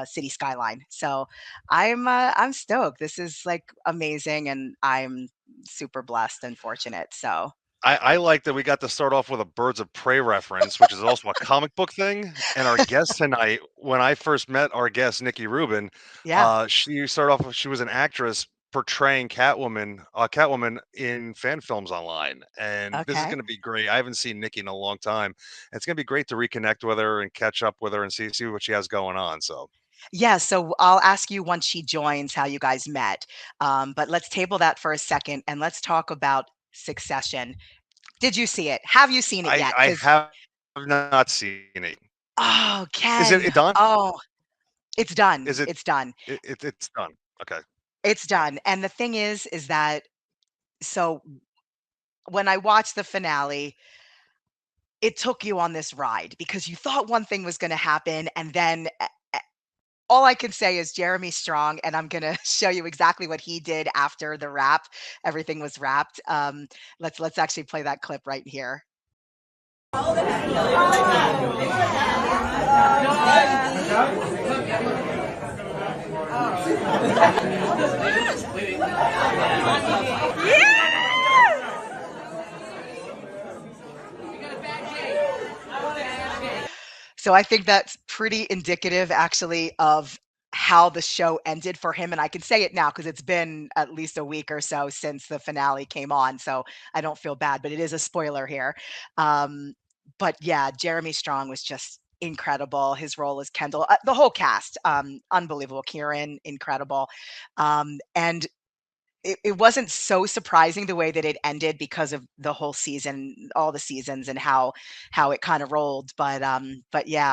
city skyline. So I'm stoked. This is like amazing, and I'm super blessed and fortunate. So I like that we got to start off with a Birds of Prey reference, which is also a comic book thing. And our guest tonight, when I first met our guest, Niki Rubin, yeah, she started off, she was an actress portraying Catwoman in fan films online. And this is okay. going to be great. I haven't seen Nikki in a long time. It's going to be great to reconnect with her and catch up with her and see what she has going on. So, Yeah, so I'll ask you once she joins how you guys met. But let's table that for a second and let's talk about Succession. Did you see it? Have you seen it yet? I Because have not seen it. oh, Is Ken, it done? oh, it's done. Is it, It's done. it's done. Okay. It's done. And the thing is that so when I watched the finale, it took you on this ride because you thought one thing was going to happen, and then all I can say is Jeremy Strong, and I'm gonna show you exactly what he did after the wrap. Everything was wrapped. Let's actually play that clip right here. So I think that's pretty indicative actually of how the show ended for him, and I can say it now because it's been at least a week or so since the finale came on, so I don't feel bad, but it is a spoiler here. Um, but yeah, Jeremy Strong was just incredible. His role as Kendall, the whole cast, unbelievable. Kieran, incredible. And it wasn't so surprising the way that it ended because of the whole season, all the seasons, and how it kind of rolled. But yeah,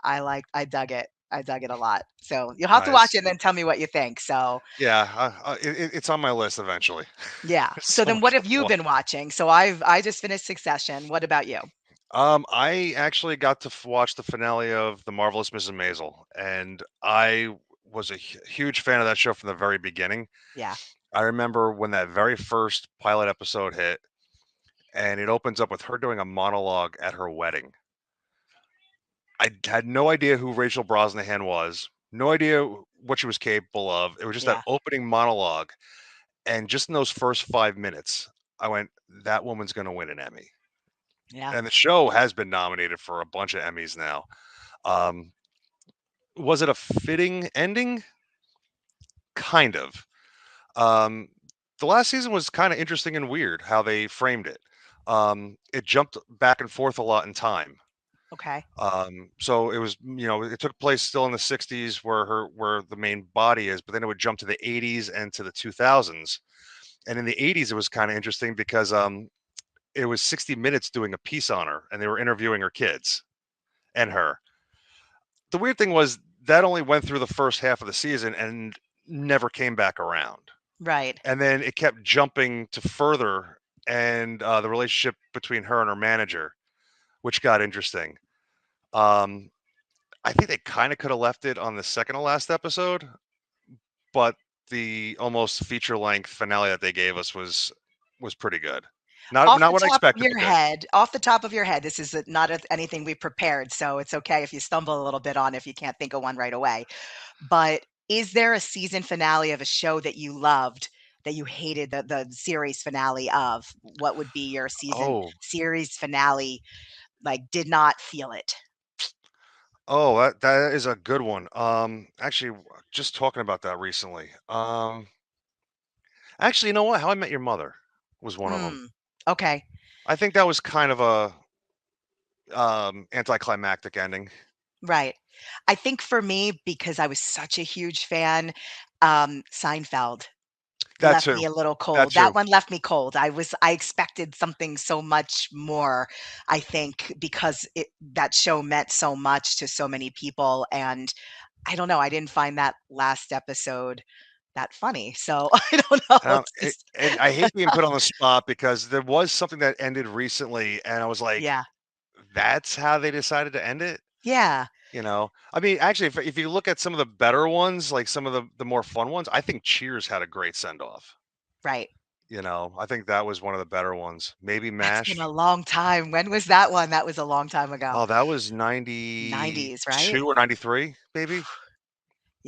I dug it. I dug it a lot. So you'll have to watch it Nice. and then tell me what you think. So Yeah, it's on my list eventually. yeah. There's So so then much what stuff have to you watch. been watching? So I just finished Succession. What about you? I actually got to watch the finale of The Marvelous Mrs. Maisel, and I was a huge fan of that show from the very beginning. Yeah. I remember when that very first pilot episode hit, and it opens up with her doing a monologue at her wedding. I had no idea who Rachel Brosnahan was, no idea what she was capable of. It was just that Yeah. opening monologue, and just in those first 5 minutes, I went, "That woman's going to win an Emmy." Yeah. And the show has been nominated for a bunch of Emmys now. Um, was it a fitting ending? Kind of. Um, the last season was kind of interesting and weird how they framed it. It jumped back and forth a lot in time. Okay. So it was, it took place still in the 60s where the main body is, but then it would jump to the 80s and to the 2000s. And in the 80s, it was kind of interesting because it was 60 Minutes doing a piece on her, and they were interviewing her kids and her. The weird thing was that only went through the first half of the season and never came back around. Right. And then it kept jumping to further, and the relationship between her and her manager, which got interesting. Um, I think they kind of could have left it on the second to last episode, but the almost feature length finale that they gave us was pretty good. Off Not the what I top of expected, your but good. head, off the top of your head, this is not anything we prepared, so it's okay if you stumble a little bit on if you can't think of one right away. But is there a season finale of a show that you loved that you hated the series finale of? What would be your Oh, series finale, like, did not feel it? that is a good one. Actually, just talking about that recently. Actually, you know what? How I Met Your Mother was one of them. Mm, okay, I think that was kind of a anticlimactic ending. right. I think for me, because I was such a huge fan, Seinfeld That left too. me a little That cold. That too. one left me cold. I expected something so much more, I think, because that show meant so much to so many people, and I don't know, I didn't find that last episode that funny. So I don't know. It's just And I hate being put on the spot because there was something that ended recently, and I was like, yeah. "That's how they decided to end it." Yeah. I mean, actually, if you look at some of the better ones, like some of the more fun ones, I think Cheers had a great send off. Right. I think that was one of the better ones. Maybe That's been a Mash. long time. When was that one? That was a long time ago. Oh, that was 90s, right? 92 or 93, maybe.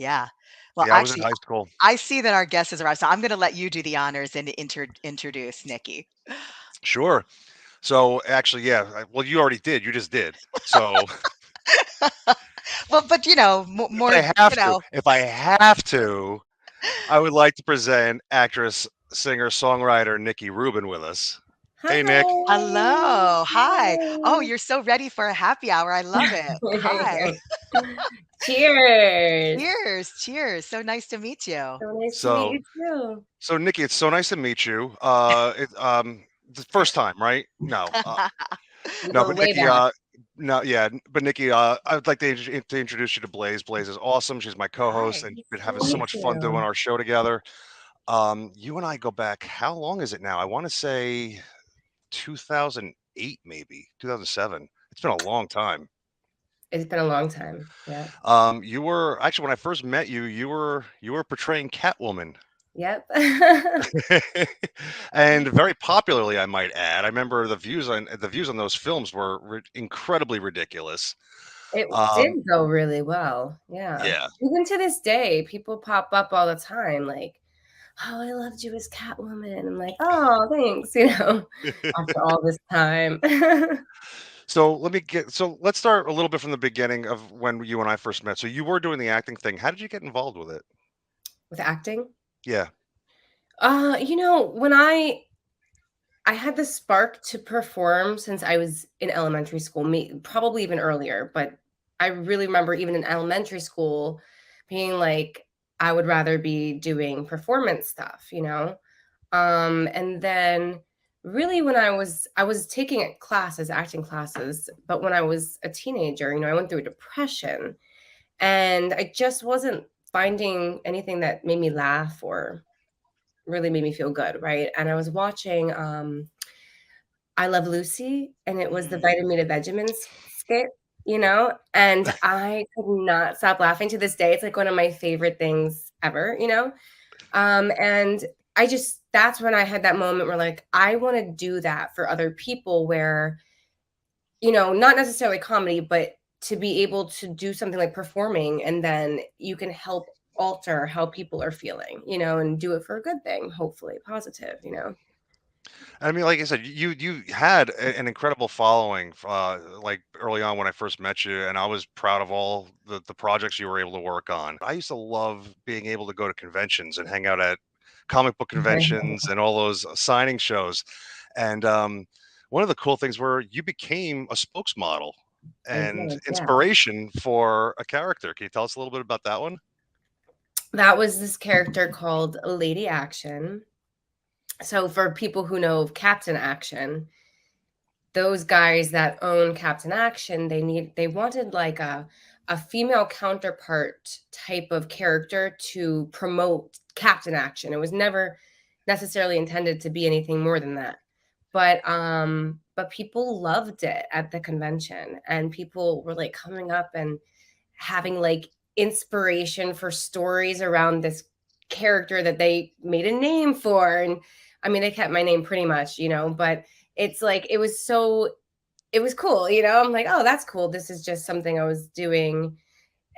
Yeah. Well, Yeah, I was in actually, high school. I see that our guest has arrived, so I'm gonna let you do the honors and introduce Nikki. Sure. So actually, yeah. Well, you already did. You just did. So Well, but, if more, I have to, I would like to present actress, singer, songwriter Niki Rubin with us. Hey, Nick. hello. Hi. Oh, Hi. you're so ready for a happy hour. I love it. Hi. Cheers. Cheers. Cheers. So nice to meet you. So nice to meet So, you too. so Nikki, it's so nice to meet you. The first time, right? No, We no, go but way Nikki, back. no, yeah, but Nikki, I would like to introduce you to Blaze. Blaze is awesome. She's my co-host, Hi. and Nice been to having so meet much fun doing you. our show together. You and I go back. How long is it now? I want to say 2008, maybe 2007. It's been a long time. It's been a long time. Yeah. You were actually when I first met you, you were portraying Catwoman, Yep. and very popularly, I might add. I remember the views on those films were incredibly ridiculous. It did Um, go really well. Yeah. yeah. Even to this day, people pop up all the time like, "Oh, I loved you as Catwoman." I'm like, "Oh, thanks," after all this time. So let's start a little bit from the beginning of when you and I first met. So you were doing the acting thing. How did you get involved with it? With acting? Yeah. When I had the spark to perform since I was in elementary school, probably even earlier, but I really remember even in elementary school being like, I would rather be doing performance stuff. And then really when I was taking classes, acting classes, but when I was a teenager, I went through a depression and I just wasn't finding anything that made me laugh or really made me feel good, right? And I was watching I Love Lucy, and it was the Mm. Vitamin Vegemins skit, and I could not stop laughing to this day. It's like one of my favorite things ever. And I just that's when I had that moment where like I want to do that for other people where, not necessarily comedy, but to be able to do something like performing and then you can help alter how people are feeling, and do it for a good thing, hopefully positive. I mean, like I said, you had an incredible following, like early on when I first met you, and I was proud of all the projects you were able to work on. I used to love being able to go to conventions and hang out at comic book conventions and all those signing shows. And one of the cool things were you became a spokesmodel I and did, yeah. inspiration for a character. Can you tell us a little bit about that one? That was this character called Lady Action. So for people who know of Captain Action, those guys that own Captain Action, they wanted like a female counterpart type of character to promote Captain Action. It was never necessarily intended to be anything more than that. But people loved it at the convention and people were like coming up and having like inspiration for stories around this character that they made a name for. And I mean, they kept my name pretty much, but it's like it was cool. I'm like, oh, that's cool. This is just something I was doing.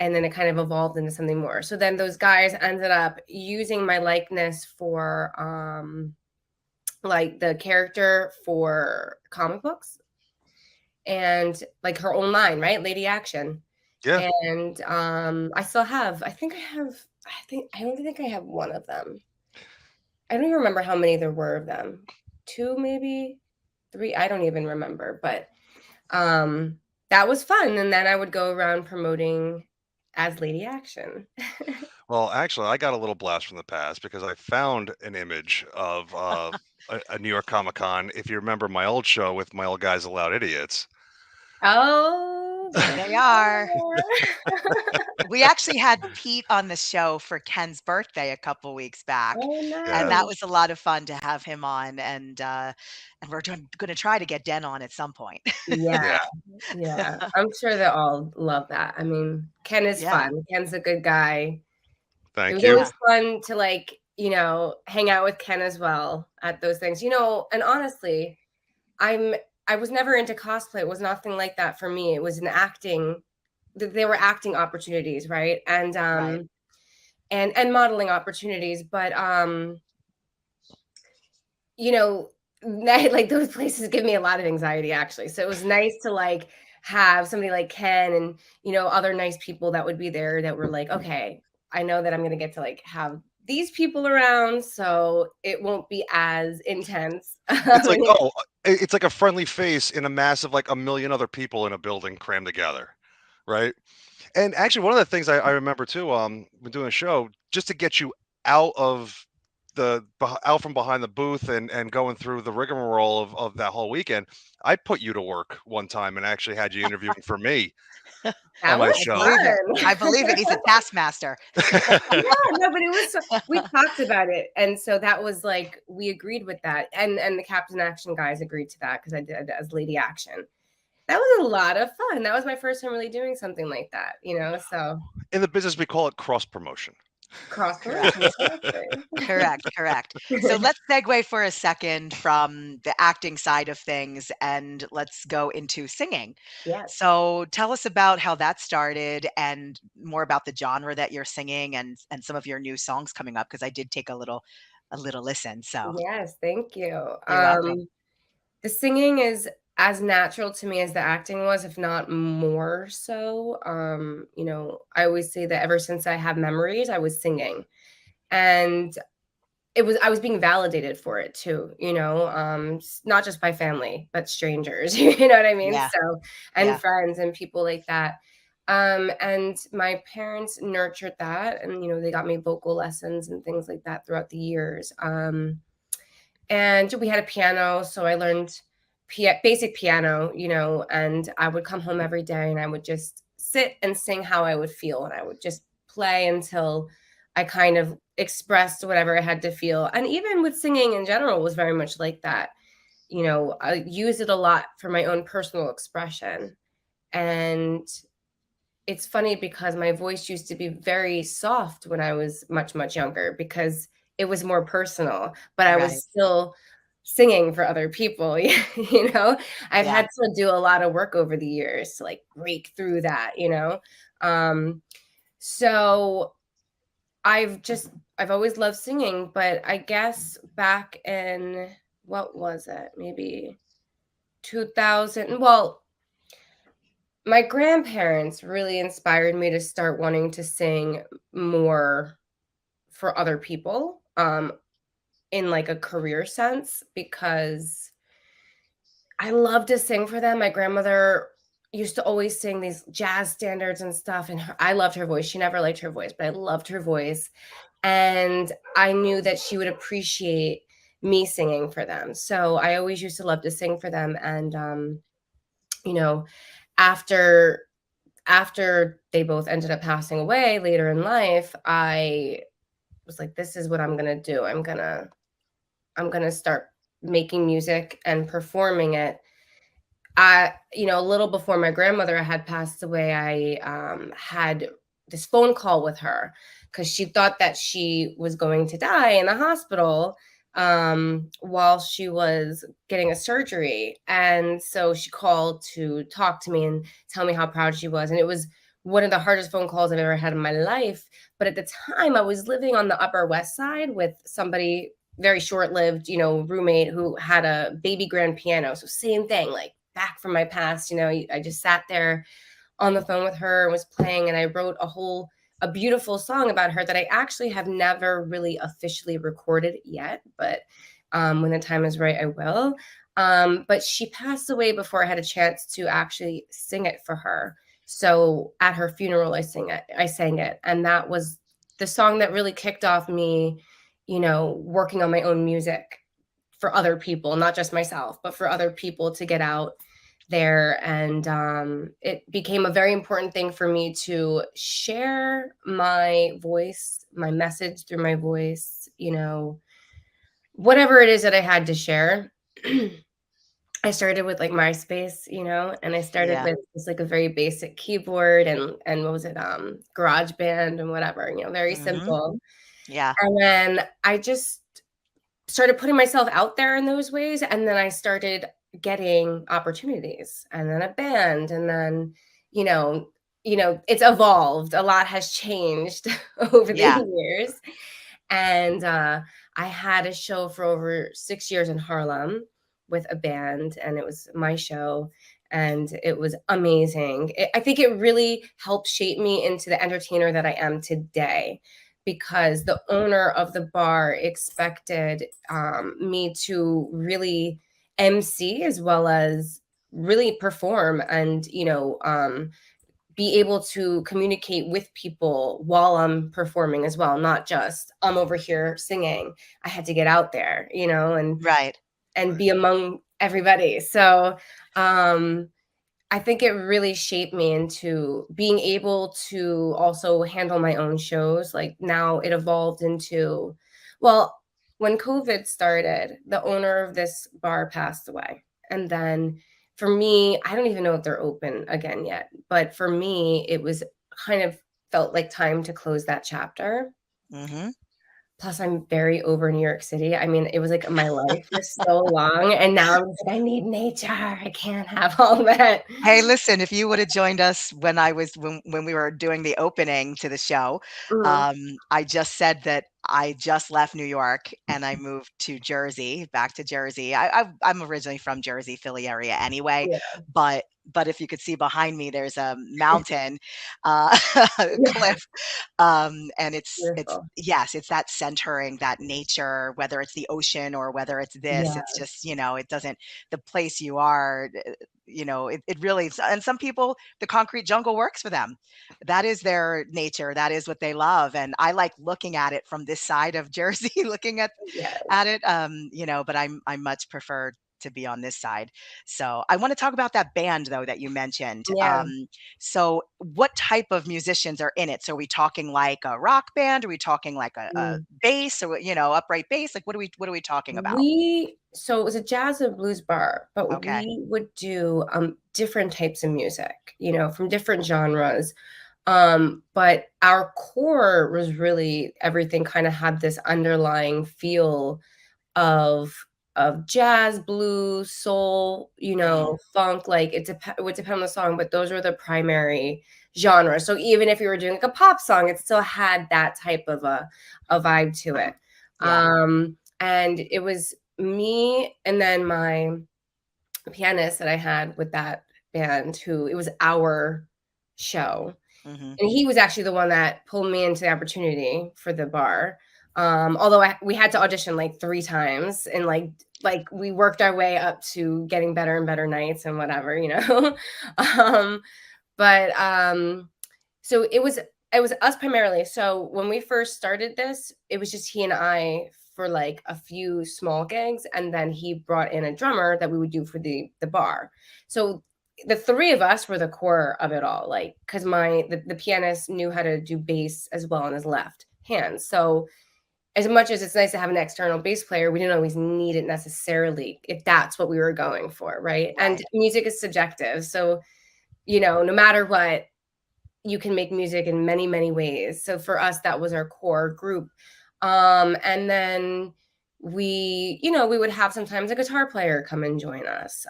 And then it kind of evolved into something more. So then those guys ended up using my likeness for like the character for comic books and like her own line, right? Lady Action. Yeah. And I don't think I have one of them. I don't even remember how many there were of them. Two, maybe three. I don't even remember. But that was fun. And then I would go around promoting as Lady Action. Well, actually, I got a little blast from the past because I found an image of a New York Comic Con. If you remember my old show with my old guys, Allowed Idiots. Oh, There there they you are. are. We actually had Pete on the show for Ken's birthday a couple weeks back, Oh, and Yeah. that nice. was a lot of fun to have him on, and we're gonna try to get Den on at some point. Yeah, Yeah. yeah. I'm sure they all love that. I mean, Ken is Yeah, fun. Ken's a good guy. It Thank was you. always yeah, fun to hang out with Ken as well at those things. And honestly, I'm I was never into cosplay. It was nothing like that for me. It was an acting there were acting opportunities, right? And right. and modeling opportunities. But you know, like those places give me a lot of anxiety actually. So it was nice to like have somebody like Ken and other nice people that would be there that were like, okay, I know that I'm gonna get to like have these people around, so it won't be as intense. It's like, oh, it's like a friendly face in a mass of like a million other people in a building crammed together, right? And actually, one of the things I remember too, when doing a show, just to get you out of out from behind the booth and going through the rigmarole of that whole weekend, I put you to work one time and actually had you interviewing for me on That my was I show. believe it. fun. I believe it. He's a taskmaster. Yeah, no, but it was we talked about it, and so that was like we agreed with that, and the Captain Action guys agreed to that because I did as Lady Action. That was a lot of fun. That was my first time really doing something like that, so In the business, we call it cross promotion. cross Correct. promotion, exactly. Correct, correct. So let's segue for a second from the acting side of things and let's go into singing. Yes. So tell us about how that started and more about the genre that you're singing and some of your new songs coming up because I did take a little listen. So Yes, thank you. you're welcome. The singing is as natural to me as the acting was, if not more so. I always say that ever since I have memories, I was singing. And I was being validated for it too, not just by family, but strangers, you know what I mean? Yeah, So, and yeah, friends and people like that. And my parents nurtured that, and they got me vocal lessons and things like that throughout the years. And we had a piano, so I learned basic piano, and I would come home every day and I would just sit and sing how I would feel, and I would just play until I kind of expressed whatever I had to feel. And even with singing in general was very much like that. I use it a lot for my own personal expression. And it's funny because my voice used to be very soft when I was much, much younger because it was more personal, but I right. was still singing for other people. I've Yeah, had to do a lot of work over the years to like break through that. Um, so I've always loved singing, but I guess back in what was it? Maybe 2000. Well, my grandparents really inspired me to start wanting to sing more for other people, in like a career sense, because I love to sing for them. My grandmother used to always sing these jazz standards and stuff, and I loved her voice. She never liked her voice, but I loved her voice. And I knew that she would appreciate me singing for them. So I always used to love to sing for them. And, you know, after they both ended up passing away later in life, I was like, this is what I'm going to do. I'm going to start making music and performing it. A little before my grandmother had passed away, I had this phone call with her because she thought that she was going to die in the hospital while she was getting a surgery. And so she called to talk to me and tell me how proud she was. And it was one of the hardest phone calls I've ever had in my life. But at the time, I was living on the Upper West Side with somebody very short-lived, roommate who had a baby grand piano. So same thing, like back from my past, I just sat there on the phone with her and was playing, and I wrote a beautiful song about her that I actually have never really officially recorded yet, but when the time is right, I will. But she passed away before I had a chance to actually sing it for her. So at her funeral, I sang it. And that was the song that really kicked off me, working on my own music for other people, not just myself, but for other people to get out there. And it became a very important thing for me to share my voice, my message through my voice, whatever it is that I had to share. I started with like MySpace, and I started yeah. with just like a very basic keyboard and what was it, GarageBand and whatever, very Mhm. simple. Yeah. And then I just started putting myself out there in those ways, and then I started getting opportunities, and then a band, and then, you know, it's evolved. A lot has changed over the Yeah. years. And I had a show for over 6 years in Harlem with a band, and it was my show. And it was amazing. I think it really helped shape me into the entertainer that I am today, because the owner of the bar expected me to really MC as well as really perform, and be able to communicate with people while I'm performing as well, not just I'm over here singing. I had to get out there, Right. and Right. be among everybody. So um I think it really shaped me into being able to also handle my own shows. Like now it evolved into, well, when COVID started, the owner of this bar passed away. And then for me, I don't even know if they're open again yet, but for me, it was kind of felt like time to close that chapter. Mhm. Plus, I'm very over New York City. I mean, it was like my life for so long, and now I'm just like, I need nature. I can't have all that. Hey, listen, if you would have joined us when we were doing the opening to the show, Mhm. I just said that I just left New York and I moved to Jersey, back to Jersey. I'm originally from Jersey, Philly area anyway, Yeah. but if you could see behind me, there's a mountain, Yeah. cliff, and it's Beautiful. yes, it's that centering, that nature, whether it's the ocean or whether it's this, Yeah. it's just, it doesn't the place you are, it really and some people, the concrete jungle works for them. That is their nature. That is what they love. And I like looking at it from this side of Jersey, looking Yes. at it. But I much prefer to be on this side. So I want to talk about that band though that you mentioned. Yeah. So what type of musicians are in it? So are we talking like a rock band? Are we talking like a Mm. bass or upright bass? Like what are we talking about? So it was a jazz and blues bar, but Okay. we would do different types of music, from different genres. But our core was really everything kind of had this underlying feel of jazz, blues, soul, Hmm. funk. Like it would depend on the song, but those were the primary genres. So even if you were doing like a pop song, it still had that type of a vibe to it. Yeah. And it was me and then my pianist that I had with that band, who it was our show, Hmm. and he was actually the one that pulled me into the opportunity for the bar. Although we had to audition like 3 times, and like we worked our way up to getting better and better nights and whatever. um, but so it was us primarily. So when we first started this, it was just he and I for like a few small gigs, and then he brought in a drummer that we would do for the bar. So the three of us were the core of it all, like because the pianist knew how to do bass as well on his left hand. So as much as it's nice to have an external bass player, we didn't always need it necessarily if that's what we were going for, right? And Right. music is subjective. So, no matter what, you can make music in many, many ways. So for us, that was our core group. And then we would have sometimes a guitar player come and join us,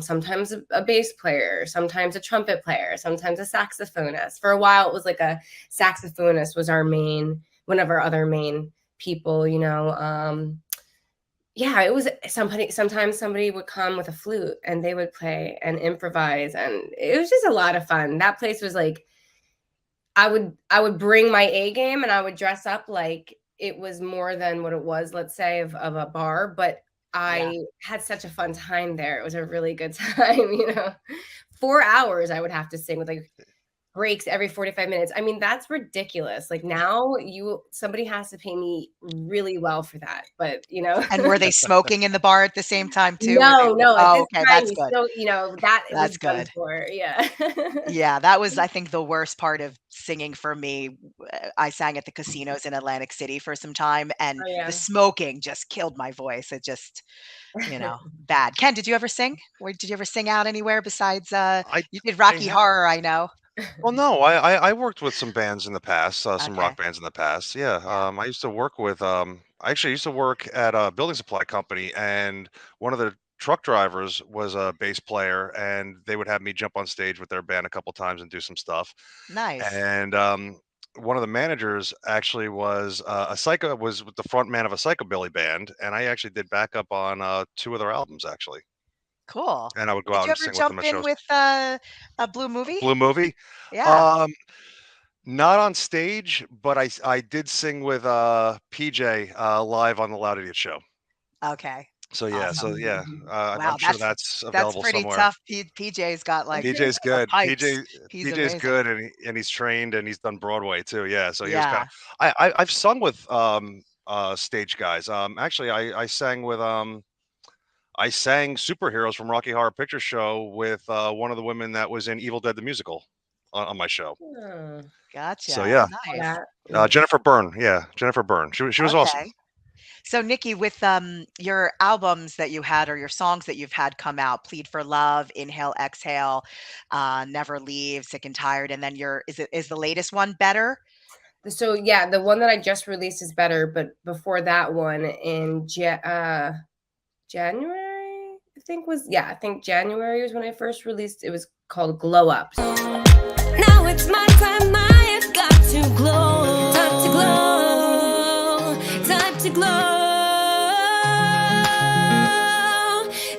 sometimes a bass player, sometimes a trumpet player, sometimes a saxophonist. For a while, it was like a saxophonist was one of our other main people. Yeah, it was sometimes somebody would come with a flute and they would play and improvise, and it was just a lot of fun. That place was like I would bring my A game and I would dress up like it was more than what it was, let's say, of a bar, but Yeah. I had such a fun time there. It was a really good time. 4 hours I would have to sing with like breaks every 45 minutes. I mean, that's ridiculous. Like now somebody has to pay me really well for that. But And were they smoking in the bar at the same time too? Were they no, no, at Oh, this okay, time that's you good. still, that it was That's done good. for. Yeah. Yeah, that was, I think, the worst part of singing for me. I sang at the casinos in Atlantic City for some time, and Oh the yeah. smoking just killed my voice. It just, bad. Ken, did you ever sing? Or did you ever sing out anywhere besides, I you did I Rocky have Horror, I know. well, no, I worked with some bands in the past, some Okay. rock bands in the past. Yeah, Yeah. I used to work with I actually used to work at a building supply company, and one of the Truck Drivers was a bass player, and they would have me jump on stage with their band a couple times and do some stuff. Nice. And one of the managers actually was the front man of a psychobilly band, and I actually did backup on 2 of their albums actually, Cool. and I would go Did out you and ever sing with them jump at in shows. with, a Blue Movie? Blue Movie, Yeah. um, not on stage, but I did sing with PJ live on the Loud Idiot show. Okay. So Awesome. yeah, I'm Wow, sure that's that's available pretty somewhere. tough. PJ's got, like, PJ's the good. pipes. He's PJ's amazing. good, and he's trained, and he's done Broadway too. Yeah, so he was kind Yeah. of. I've sung with stage guys. Actually, I sang superheroes from Rocky Horror Picture Show with one of the women that was in Evil Dead the musical on my show. Oh, So Gotcha. yeah, Nice. that. Jennifer Byrne. Yeah, Jennifer Byrne. She was awesome. Okay. So, Nikki, with your albums that you had or your songs that you've had come out, Plead for Love, Inhale, Exhale, Never Leave, Sick and Tired, and then is the latest one Better? So yeah, the one that I just released is Better, but before that one in January, I think January was when I first released. It was called Glow Up. Now it's my time, I've got to glow. Time to glow. Time to glow.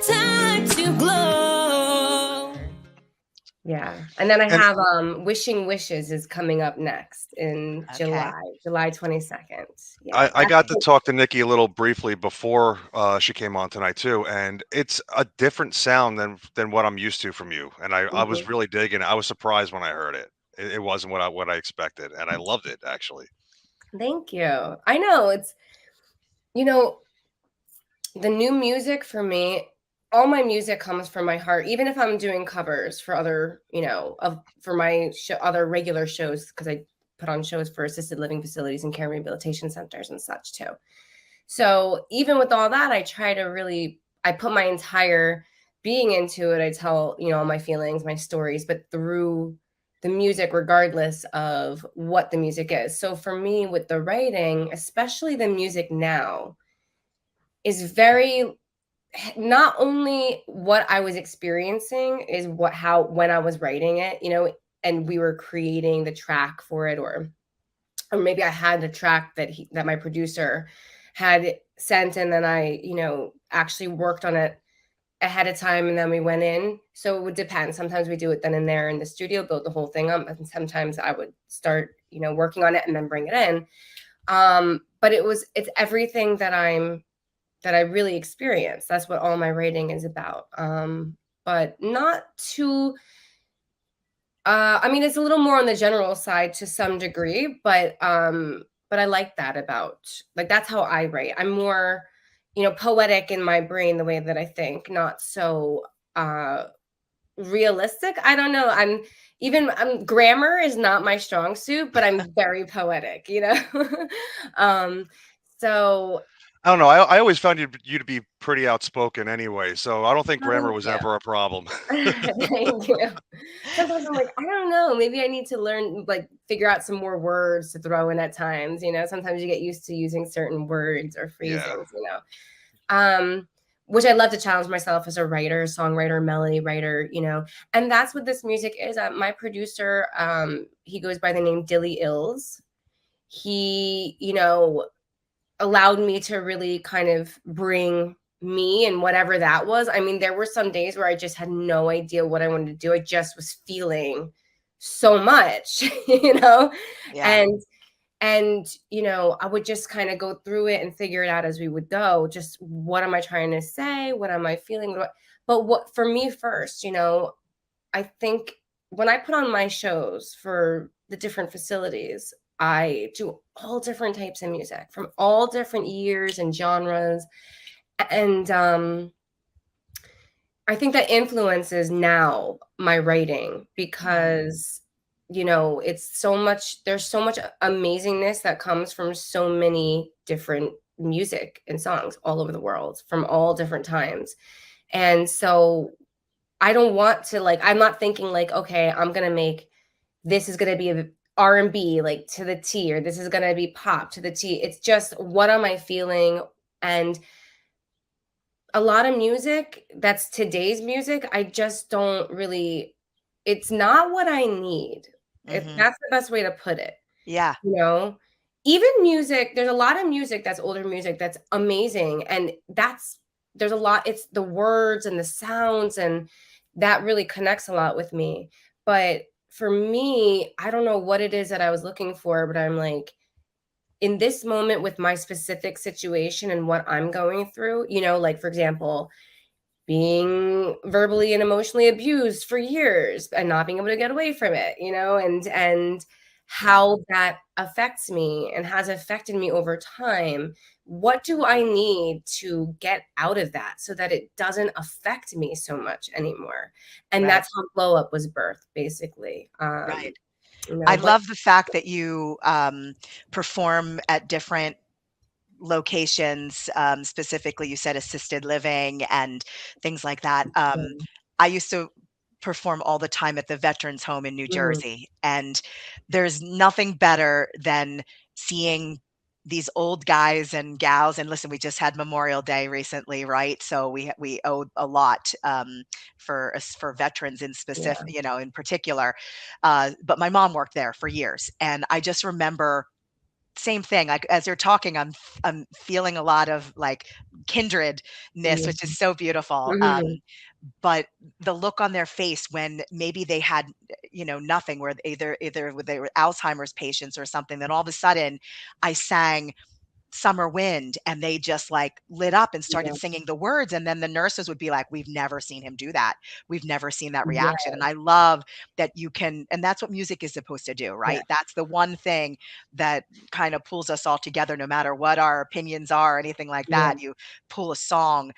Time to glow. Yeah. And then I And have Wishing Wishes is coming up next in Okay. July 22nd. Yeah. I got to talk to Nikki a little briefly before she came on tonight too, and it's a different sound than what I'm used to from you. And I was Mhm. really digging it. I was surprised when I heard it. It wasn't what I expected, and I loved it actually. Thank you. I know it's, you know, the new music for me, all my music comes from my heart, even if I'm doing covers for other, for my other regular shows, because I put on shows for assisted living facilities and care rehabilitation centers and such too. So even with all that, I put my entire being into it. I tell, all my feelings, my stories, but through the music, regardless of what the music is. So for me, with the writing, especially the music now, is very, not only what I was experiencing is when I was writing it, and we were creating the track for it, or maybe I had the track that my producer had sent, and then I, actually worked on it ahead of time, and then we went in. So it would depend. Sometimes we do it then and there in the studio, build the whole thing up, and sometimes I would start, working on it and then bring it in. But it's everything that I really experience. That's what all my writing is about. But not too, I mean, it's a little more on the general side to some degree, but I like that like, that's how I write. I'm more, poetic in my brain, the way that I think, not so realistic. I don't know. Grammar is not my strong suit, but I'm very poetic, um, so I don't know. I always found you to be pretty outspoken anyway, so I don't think grammar thank was you. ever a problem. Thank you. Sometimes I'm like, I don't know, maybe I need to learn, like, figure out some more words to throw in at times. Sometimes you get used to using certain words or Yeah. phrasings, which I love to challenge myself as a writer, songwriter, melody writer, and that's what this music is. My producer, he goes by the name Dilly Ills. He, allowed me to really kind of bring me and whatever that was. I mean, there were some days where I just had no idea what I wanted to do. I just was feeling so much, Yeah. and I would just kind of go through it and figure it out as we would go. Just, what am I trying to say? What am I feeling? But what, for me first, I think when I put on my shows for the different facilities, I do all different types of music from all different years and genres. And I think that influences now my writing, because, there's so much amazingness that comes from so many different music and songs all over the world from all different times. And so I don't want to, like, I'm not thinking like, okay, this is going to be a R&B, like, to the T, or this is going to be pop to the T. It's just, what am I feeling? And a lot of music that's today's music, I just don't really, it's not what I need. Mhm. That's the best way to put it. Yeah. You know, even music, there's a lot of music that's older music that's amazing. And there's a lot, it's the words and the sounds, and that really connects a lot with me. But for me, I don't know what it is that I was looking for, but I'm like, in this moment with my specific situation and what I'm going through, like for example, being verbally and emotionally abused for years and not being able to get away from it, and Yeah. how that affects me and has affected me over time. What do I need to get out of that so that it doesn't affect me so much anymore? And Right. that's how Glow Up was birthed, basically. Right. I But love the fact that you perform at different locations, specifically you said assisted living and things like that. I used to perform all the time at the Veterans Home in New mhm, Jersey, and there's nothing better than seeing these old guys and gals. And listen, we just had Memorial Day recently, right? So we owed a lot for us, for veterans in specific, yeah, in particular. But my mom worked there for years, and I just remember same thing, like, as you're talking, I'm feeling a lot of, like, kindredness, which is mhm, so beautiful, mhm, but the look on their face when maybe they had, nothing, where either they were Alzheimer's patients or something, then all of a sudden, I sang Summer Wind, and they just, like, lit up and started yeah, singing the words, and then the nurses would be like, "We've never seen him do that. We've never seen that yeah, reaction," and I love that you can, and that's what music is supposed to do, yeah, right? That's the one thing that kinda pulls us all together no matter what our opinions are or anything like yeah. that. You pull a song.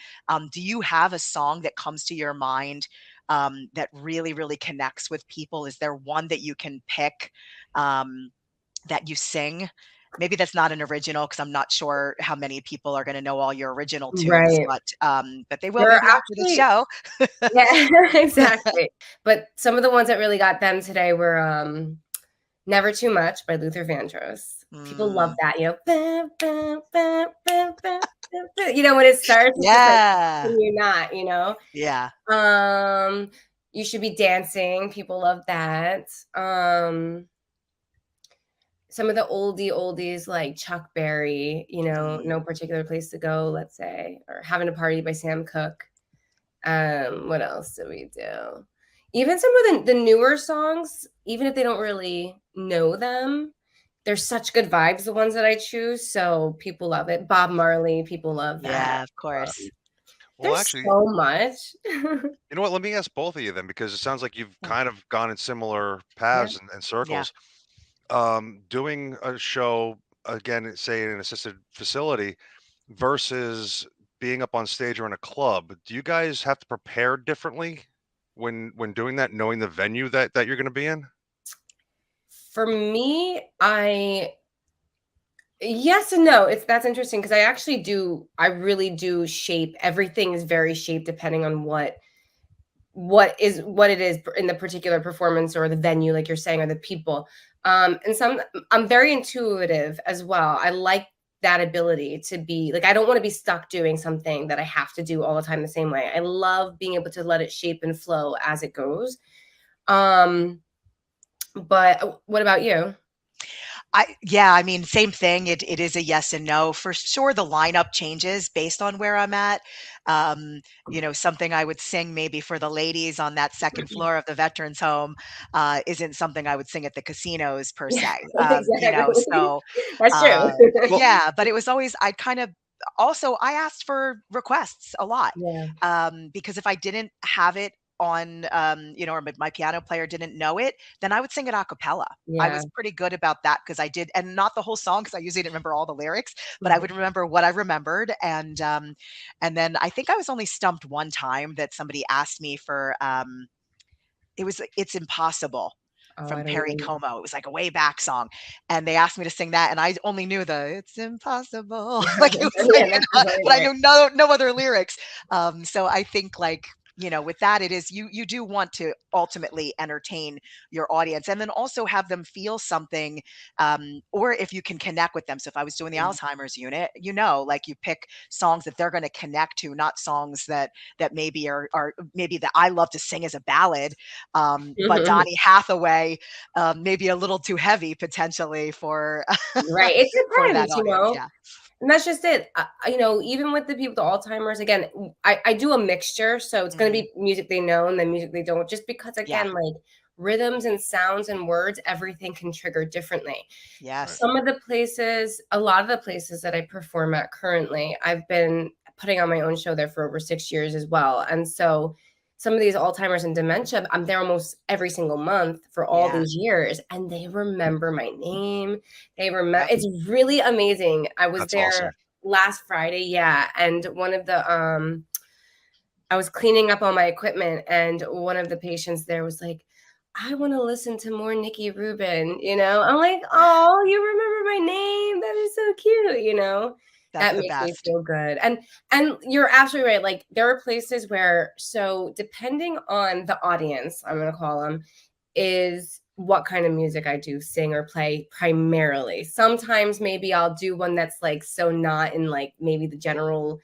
Do you have a song that comes to your mind, that really, really connects with people? Is there one that you can pick, um that you sing? Maybe that's not an original, because 'cause I'm not sure how many people are gonna know all your original tunes, Right. but they will There are maybe after the actually, show. yeah, exactly. But some of the ones that really got them today were, "Never Too Much" by Luther Vandross. People love Mm, that, "Ba, ba, ba, ba, ba, ba, ba," when it starts, it's just like, how yeah. can you not, you know? Yeah. Um, "You Should Be Dancing," people love that. Some of the oldies like Chuck Berry, Mm, "No Particular Place to Go," let's say, or "Having a Party" by Sam Cooke. What else do we do? Even some of the newer songs, even if they don't really know them, they're such good vibes, the ones that I choose, so people love it. Bob Marley, people love that. yeah, of course. Well, There's actually, so much. you know what? Let me ask both of you then, because it sounds like you've Yeah, kind of gone in similar yeah, paths and Yeah. circles. Doing a show again, say in an assisted facility versus being up on stage or in a club. Do you guys have to prepare differently when doing that, knowing the venue that you're going to be in? For me, I yes and no. That's interesting because I really do shape everything is very shaped depending on what it is in the particular performance or the venue, like you're saying, or the people. And I'm very intuitive as well. I like that ability to be like, I don't want to be stuck doing something that I have to do all the time the same way. I love being able to let it shape and flow as it goes. um but what about you? I mean, same thing. It is a yes and no. For sure, the lineup changes based on where I'm at. Something I would sing maybe for the ladies on that second floor of the veterans home, isn't something I would sing at the casinos per Yeah, se. exactly. So That's true. uh, Well, yeah, but it was always I kind of also I asked for requests a lot, Yeah, because if I didn't have it on, or my piano player didn't know it, then I would sing it a cappella. I yeah. was pretty good about that because I did, and not the whole song because I usually didn't remember all the lyrics, but I would Mhm. remember what I remembered, and then I think I was only stumped one time that somebody asked me for, it was "It's Impossible" Oh, I from don't Perry even Como. It was like a way back song, and they asked me to sing that, and I only knew the "It's impossible," like it was like, yeah, that's but I right. knew no other lyrics. So I think like with that, it is you do want to ultimately entertain your audience, and then also have them feel something, or if you can connect with them. So if I was doing the Alzheimer's unit, like you pick songs that they're going to connect to, not songs that maybe are maybe that I love to sing as a ballad, but Donny Hathaway, maybe a little too heavy potentially for Right. It for that depends, audience. Yeah. And that's just it. Even with the people with the Alzheimer's, again, I do a mixture. So it's going to be music they know and then music they don't, just because, again, like rhythms and sounds and words, everything can trigger differently. Yes. A lot of the places that I perform at currently, I've been putting on my own show there for over 6 years as well. And so some of these Alzheimer's and dementia, I'm there almost every single month for all these years, and they remember my name. They remember. It's really amazing. I was That's there awesome. last Friday, and one of the I was cleaning up all my equipment, and one of the patients there was like, I want to listen to more Niki Rubin, I'm like, oh, you remember my name? That is so cute, That's that the makes me best. feel good. And you're absolutely right. Like, there are places where, so depending on the audience, I'm going to call them, is what kind of music I do sing or play primarily. Sometimes maybe I'll do one that's like so not in like maybe the general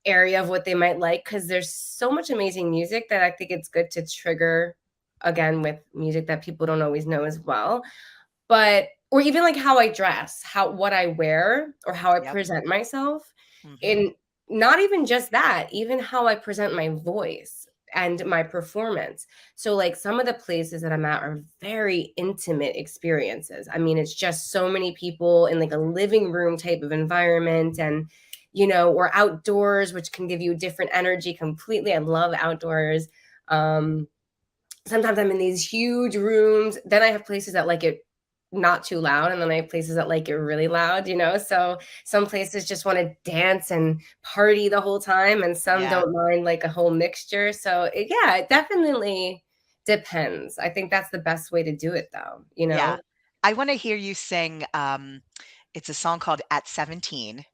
area of what they might like, because there's so much amazing music that I think it's good to trigger, again, with music that people don't always know as well. But, or even like how I dress, what I wear, or how I present myself. And not even just that, even how I present my voice and my performance. So like some of the places that I'm at are very intimate experiences. I mean, it's just so many people in like a living room type of environment, and or outdoors, which can give you different energy completely. I love outdoors. Sometimes I'm in these huge rooms. Then I have places that like it not too loud, and then I have places that like it really loud, So some places just want to dance and party the whole time, and some don't mind like a whole mixture. So it definitely depends. I think that's the best way to do it, though. Yeah. I want to hear you sing. It's a song called "At 17"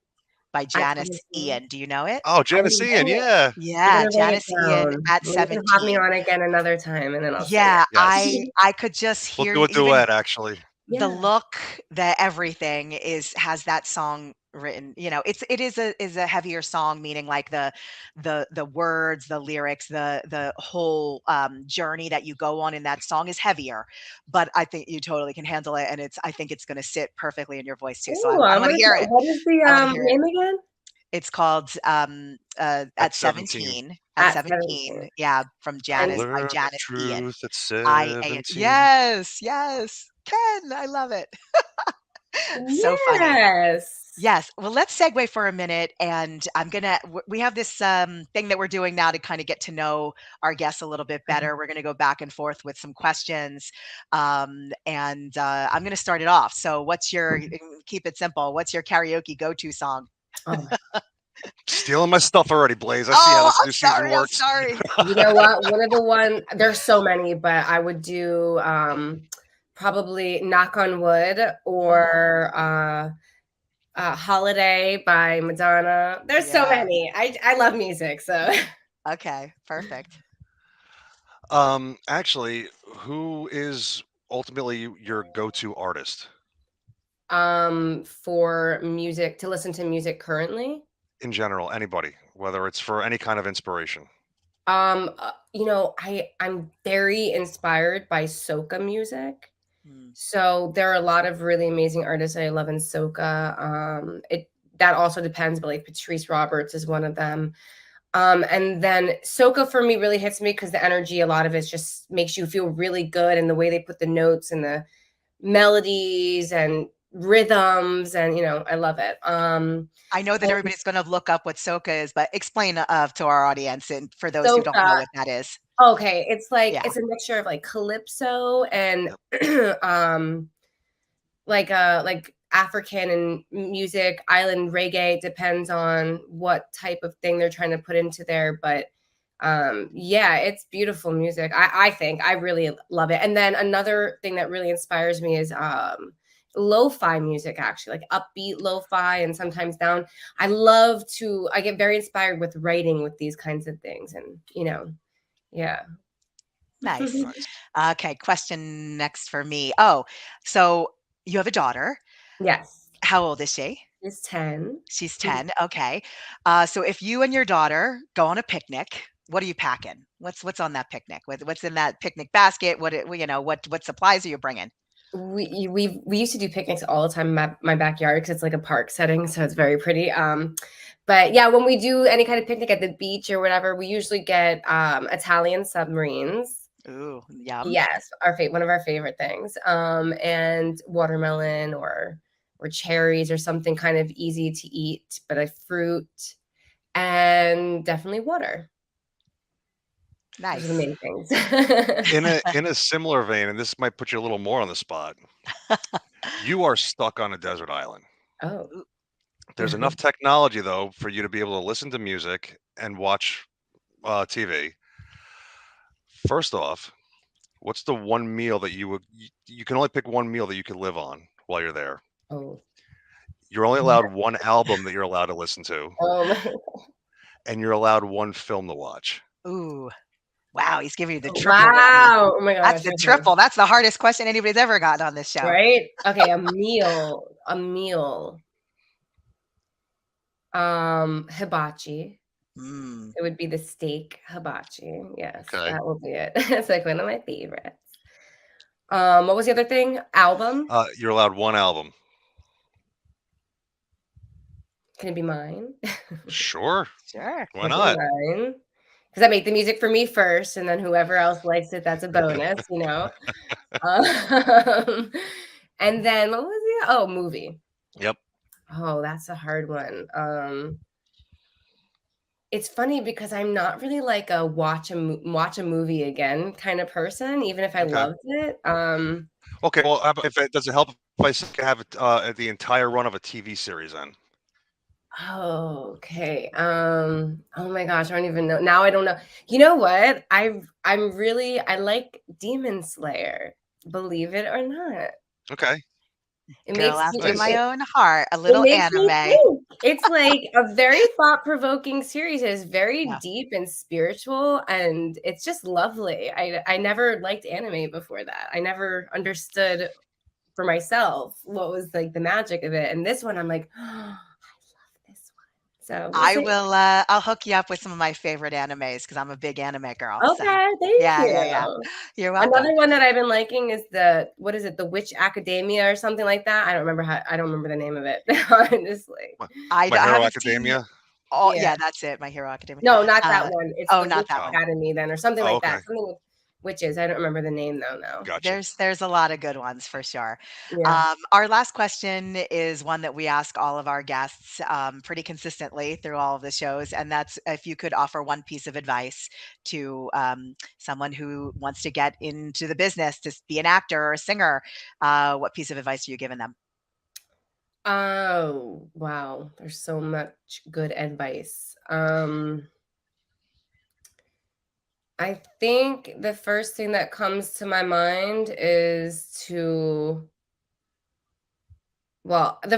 by At Janice 17? Ian. Do you know it? Oh, I'm Janice Ian, yeah. Yeah, gonna write it Janice Ian, down. "At You can have me 17." on again another time, and then I'll sing Yeah, it. Yes. I could just We'll hear do you, a even duet, actually. the Yeah. look, the everything has that song written. It is a heavier song, meaning like the words, the lyrics, the whole journey that you go on in that song is heavier. But I think you totally can handle it, and I think it's going to sit perfectly in your voice too. So Ooh, I I'm want gonna to hear it. what is the I want to hear it. name again? It's called At "At 17. 17." At At 17, 17. yeah, from I And Janice, by learned the Janice Ian. truth at IA. 17. Yes, yes. Ken, I love it. So funny. yes. Yes. Well, let's segue for a minute, and we have this thing that we're doing now to kind of get to know our guests a little bit better. We're going to go back and forth with some questions, and I'm going to start it off. So, keep it simple? What's your karaoke go-to song? Oh my. Stealing my stuff already, Blaze. I see how Oh, this I'm new season sorry. I'm works. sorry. You know what? There's so many, but I would do probably Knock on Wood, or Holiday by Madonna. There's so Yeah. many. I love music, so Okay. Perfect. Actually, who is ultimately your go-to artist for music, to listen to music currently. in general? Anybody, whether it's for any kind of inspiration. I'm very inspired by soca music. Mm. So there are a lot of really amazing artists that I love in soca. That also depends, but like Patrice Roberts is one of them. And then soca for me really hits me because the energy, a lot of it just makes you feel really good, and the way they put the notes and the melodies and rhythms, and I love it. I know that everybody's going to look up what soca is, but explain to our audience, and for those who don't know Soca. what that is. Okay, it's like Yeah. it's a mixture of like calypso and Yep. like African and music, island reggae. Depends on what type of thing they're trying to put into there, but yeah, it's beautiful music. I think I really love it. And then another thing that really inspires me is lo-fi music, actually, like upbeat lo-fi, and sometimes down. I get very inspired with writing with these kinds of things, and Yeah. Nice. Nice. Okay, question next for me. Oh, so you have a daughter. Yes. How old is she? She's 10. She's 10. Okay. So if you and your daughter go on a picnic, what are you packing? What's on that picnic? What's in that picnic basket? What supplies are you bringing? We used to do picnics all the time in my backyard because it's like a park setting, so it's very pretty. But yeah, when we do any kind of picnic at the beach or whatever, we usually get Italian submarines. Ooh, yum. Yes, one of our favorite things. And watermelon or cherries or something kind of easy to eat, but a fruit and definitely water. Those are the Nice. main things. In a similar vein, and this might put you a little more on the spot. You are stuck on a desert island. Oh. There's enough technology though for you to be able to listen to music and watch TV. First off, what's the one meal that you can only pick one meal that you could live on while you're there? Oh. You're only allowed one album that you're allowed to listen to, My and you're allowed one film to watch. Ooh. Wow, he's giving you the triple whammy. wow. Oh my That's gosh. the Okay. triple. That's the hardest question anybody's ever gotten on this show. Right? Okay, a meal. A meal. Hibachi. Mm. It would be the steak hibachi. Yes, Okay. that will be it. It's like one of my favorites. What was the other thing? Album? You're allowed one album. Can it be mine? Sure. Sure. Why not? Because I make the music for me first, and then whoever else likes it, that's a bonus, you know. And then what was it? Oh, movie. Yep. Oh, that's a hard one. It's funny because I'm not really like a watch a movie again kind of person, even if I Okay. loved it. Okay. Well, if it does it help if I have the entire run of a TV series then? Oh, okay. Oh my gosh, I don't even know. Now I don't know. You know what? I like Demon Slayer, believe it or not. Okay. It Girl makes after Nice. my own heart. A it little makes me anime. think. It's like a very thought-provoking series. It's very Yeah. deep and spiritual, and it's just lovely. I never liked anime before that. I never understood for myself what was like the magic of it. And this one, I'm like, oh, so we'll I see. will I'll hook you up with some of my favorite animes because I'm a big anime girl. So Okay, thank yeah. you. You're welcome. Another one that I've been liking is what is it, The Witch Academia or something like that? I don't remember the name of it, honestly. I My Hero haven't seen Academia. yeah, that's it. My Hero Academia. No, not that one. It's Oh, The not Witch that one. Academy then, or something Oh, like that. okay. Something with witches. I don't remember the name though. No. Gotcha. There's a lot of good ones for sure. Yeah. Our last question is one that we ask all of our guests pretty consistently through all of the shows, and that's if you could offer one piece of advice to someone who wants to get into the business to be an actor or a singer, what piece of advice are you giving them? Oh, wow. There's so much good advice. I think the first thing that comes to my mind is the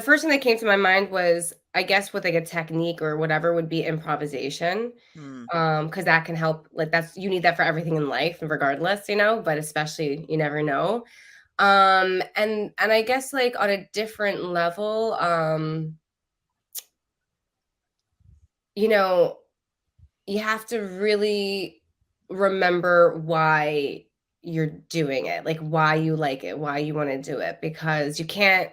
first thing that came to my mind was, I guess, with like a technique or whatever would be improvisation. Because that can help. Like you need that for everything in life, regardless, you know, but especially you never know. And I guess like on a different level, you know, you have to really remember why you're doing it, like why you like it, why you want to do it, because you can't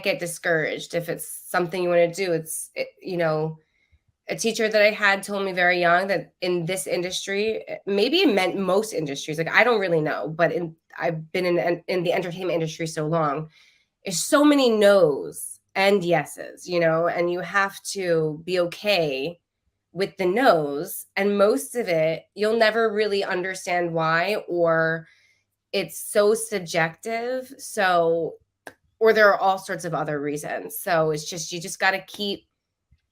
get discouraged if it's something you want to do. You know, a teacher that I had told me very young that in this industry, maybe it meant most industries, like I don't really know, but I've been in the entertainment industry so long, there's so many no's and yeses, you know, and you have to be okay with the no's, and most of it you'll never really understand why, or it's so subjective, or there are all sorts of other reasons. So it's just, you just got to keep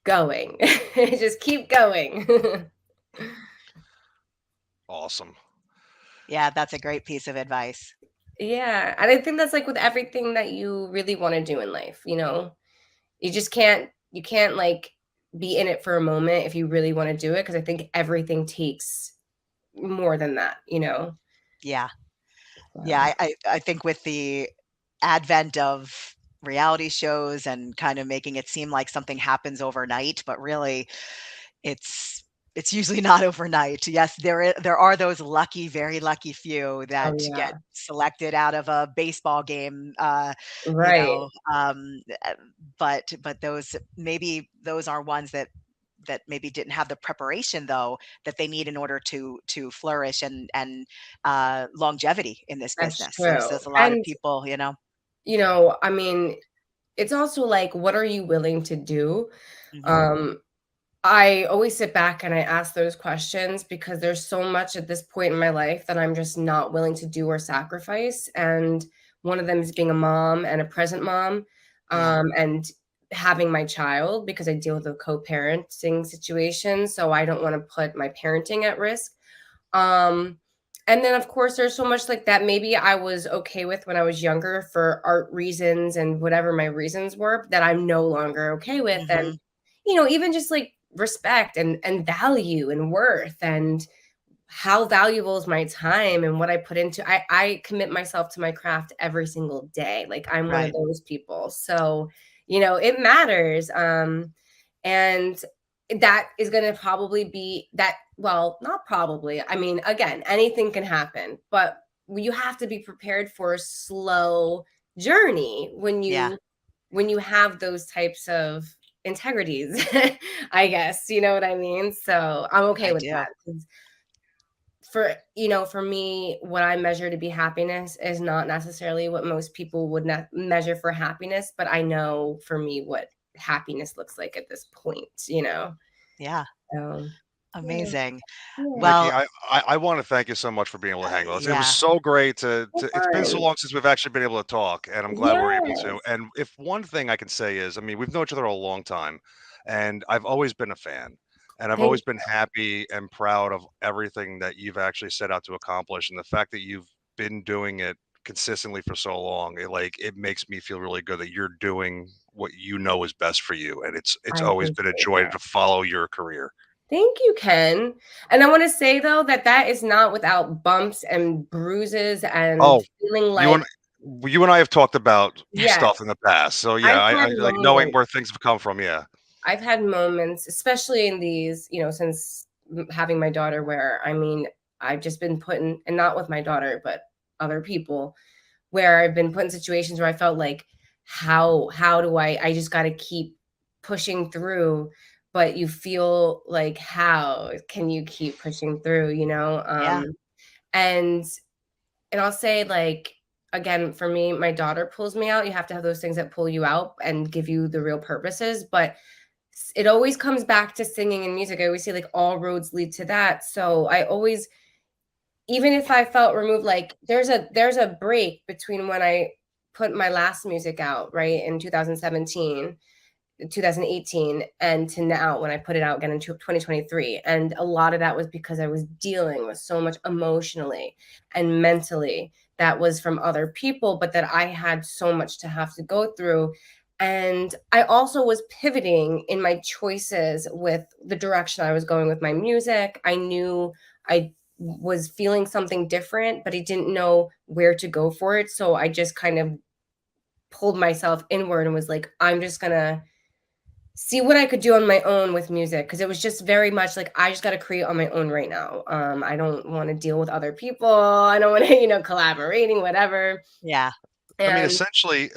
going. Just keep going. Awesome. Yeah, that's a great piece of advice. Yeah, and I think that's like with everything that you really want to do in life, you know, you can't like be in it for a moment if you really want to do it, because I think everything takes more than that, Yeah. Yeah, So, I think with the advent of reality shows and kind of making it seem like something happens overnight, but really it's usually not overnight. Yes, there are those lucky, very lucky few oh that get yeah, selected out of a baseball game, you right. know, but those are ones that maybe didn't have the preparation though that they need in order to flourish and longevity in this That's business. true. There's a lot of And people, you know. I mean, it's also like, what are you willing to do? Mhm. Um, I always sit back and I ask those questions because there's so much at this point in my life that I'm just not willing to do or sacrifice. And one of them is being a mom and a present mom, Yeah. and having my child because I deal with a co-parenting situation. So I don't want to put my parenting at risk. Um, and then of course there's so much like that maybe I was okay with when I was younger for art reasons and whatever my reasons were that I'm no longer okay with. And Mhm. even just like respect and value and worth and how valuable is my time and what I put into I commit myself to my craft every single day. Like I'm one of Right. those people. So, it matters. And that is going to probably be that, well, not probably. I mean, again, anything can happen, but you have to be prepared for a slow journey Yeah, when you have those types of integrities. I guess, you know what I mean? So, I'm okay I with do. that 'cause for me, what I measure to be happiness is not necessarily what most people would measure for happiness, but I know for me what happiness looks like at this point. Yeah, So, yeah, amazing. yeah. Nikki, Well, I want to thank you so much for being able to hang with us. It was yeah, so great to Well, it's been so fun. long since we've actually been able to talk, and I'm glad we're able to. Yes. And if one thing I can say is, I mean, we've known each other a long time, and I've always been a fan, and I've Thank always been happy and proud of everything that you've actually set out to accomplish, and the fact that you've been doing it consistently for so long, it makes me feel really good that you're doing what you know is best for you, and it's I always been a appreciate joy that. to follow your career. Thank you, Ken. And I want to say though that is not without bumps and bruises and Oh, feeling you like, and you and I have talked about yes, stuff in the past. So yeah, I've I had like knowing moments. where things have come from. Yeah. I've had moments, especially in these, since having my daughter, where I mean, I've just been put in, and not with my daughter, but other people, where I've been put in situations where I felt like, how do I just got to keep pushing through, but you feel like, how can you keep pushing through? yeah, And I'll say, like, again, for me, my daughter pulls me out. You have to have those things that pull you out and give you the real purposes, but it always comes back to singing and music. I always say like all roads lead to that. So I always, even if I felt removed, like there's a break between when I put my last music out, right, in 2017, 2018, and to now when I put it out again in 2023. And a lot of that was because I was dealing with so much emotionally and mentally that was from other people, but that I had so much to have to go through. And I also was pivoting in my choices with the direction I was going with my music. I knew I was feeling something different, but I didn't know where to go for it. So I just kind of pulled myself inward and was like, I'm just going to see what I could do on my own with music because it was just very much like I just got to create on my own right now. I don't want to deal with other people. I don't want to, collaborating, whatever. yeah, I mean, And essentially,